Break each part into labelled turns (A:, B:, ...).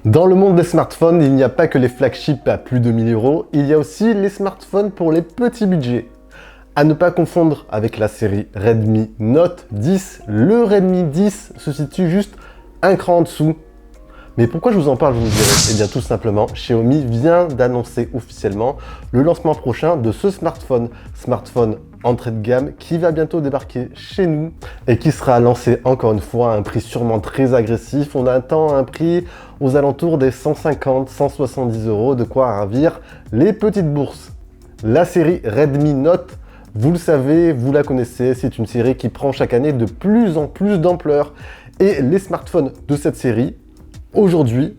A: Dans le monde des smartphones, il n'y a pas que les flagships à plus de 1000 €, il y a aussi les smartphones pour les petits budgets. À ne pas confondre avec la série Redmi Note 10, le Redmi 10 se situe juste un cran en dessous. Mais pourquoi je vous en parle, vous me direz? Eh bien tout simplement, Xiaomi vient d'annoncer officiellement le lancement prochain de ce smartphone entrée de gamme qui va bientôt débarquer chez nous et qui sera lancé encore une fois à un prix sûrement très agressif. On attend un prix aux alentours des 150-170 €, de quoi ravir les petites bourses. La série Redmi Note, vous le savez, vous la connaissez, c'est une série qui prend chaque année de plus en plus d'ampleur et les smartphones de cette série aujourd'hui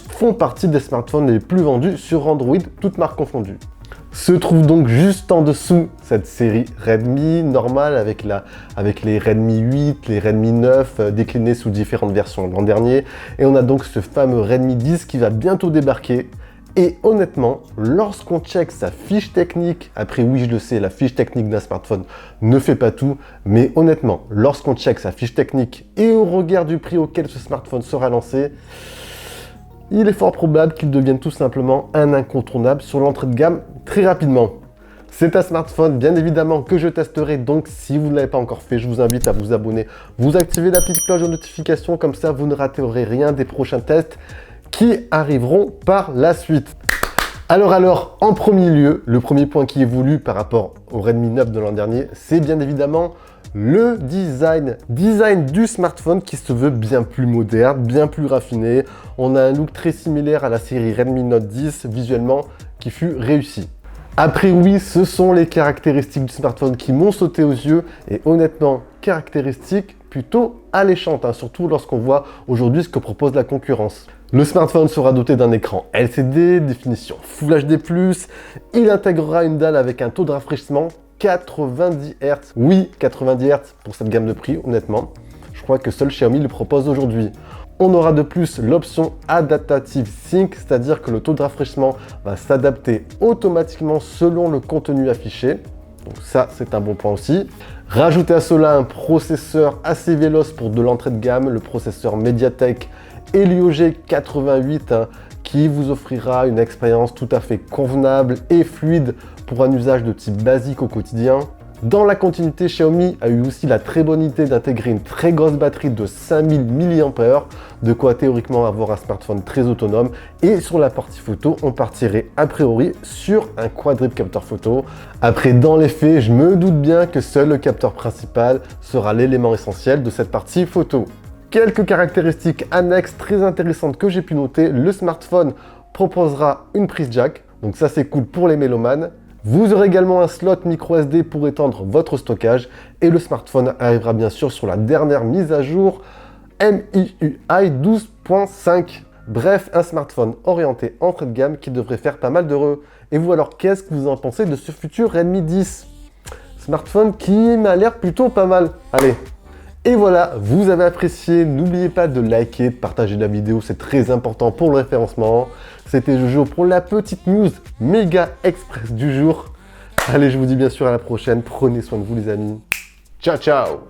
A: font partie des smartphones les plus vendus sur Android, toutes marques confondues. Se trouve donc juste en dessous cette série Redmi normale avec les Redmi 8, les Redmi 9 déclinés sous différentes versions l'an dernier. Et on a donc ce fameux Redmi 10 qui va bientôt débarquer. Et honnêtement, lorsqu'on check sa fiche technique, après oui je le sais, la fiche technique d'un smartphone ne fait pas tout, mais honnêtement, lorsqu'on check sa fiche technique et au regard du prix auquel ce smartphone sera lancé, il est fort probable qu'il devienne tout simplement un incontournable sur l'entrée de gamme très rapidement. C'est un smartphone bien évidemment que je testerai, donc si vous ne l'avez pas encore fait, je vous invite à vous abonner, vous activez la petite cloche de notification, comme ça vous ne raterez rien des prochains tests qui arriveront par la suite. Alors, en premier lieu, le premier point qui est voulu par rapport au Redmi 9 de l'an dernier, c'est bien évidemment le design du smartphone qui se veut bien plus moderne, bien plus raffiné. On a un look très similaire à la série Redmi Note 10 visuellement qui fut réussi. Après oui, ce sont les caractéristiques du smartphone qui m'ont sauté aux yeux et honnêtement, caractéristiques plutôt alléchantes, surtout lorsqu'on voit aujourd'hui ce que propose la concurrence. Le smartphone sera doté d'un écran LCD, définition Full HD+, il intégrera une dalle avec un taux de rafraîchissement 90 Hz. Oui, 90 Hz pour cette gamme de prix, honnêtement. Je crois que seul Xiaomi le propose aujourd'hui. On aura de plus l'option Adaptive Sync, c'est-à-dire que le taux de rafraîchissement va s'adapter automatiquement selon le contenu affiché. Donc ça, c'est un bon point aussi. Rajoutez à cela un processeur assez véloce pour de l'entrée de gamme, le processeur MediaTek Helio G88, qui vous offrira une expérience tout à fait convenable et fluide pour un usage de type basique au quotidien. Dans la continuité, Xiaomi a eu aussi la très bonne idée d'intégrer une très grosse batterie de 5000 mAh, de quoi théoriquement avoir un smartphone très autonome. Et sur la partie photo, on partirait a priori sur un quadruple capteur photo. Après, dans les faits, je me doute bien que seul le capteur principal sera l'élément essentiel de cette partie photo. Quelques caractéristiques annexes très intéressantes que j'ai pu noter. Le smartphone proposera une prise jack, donc ça c'est cool pour les mélomanes. Vous aurez également un slot micro SD pour étendre votre stockage et le smartphone arrivera bien sûr sur la dernière mise à jour MIUI 12.5. Bref, un smartphone orienté entrée de gamme qui devrait faire pas mal d'heureux. Et vous alors, qu'est-ce que vous en pensez de ce futur Redmi 10? Smartphone qui m'a l'air plutôt pas mal. Allez. Et voilà, vous avez apprécié, n'oubliez pas de liker, de partager la vidéo, c'est très important pour le référencement. C'était Jojo pour la petite news méga express du jour. Allez, je vous dis bien sûr à la prochaine, prenez soin de vous les amis. Ciao, ciao!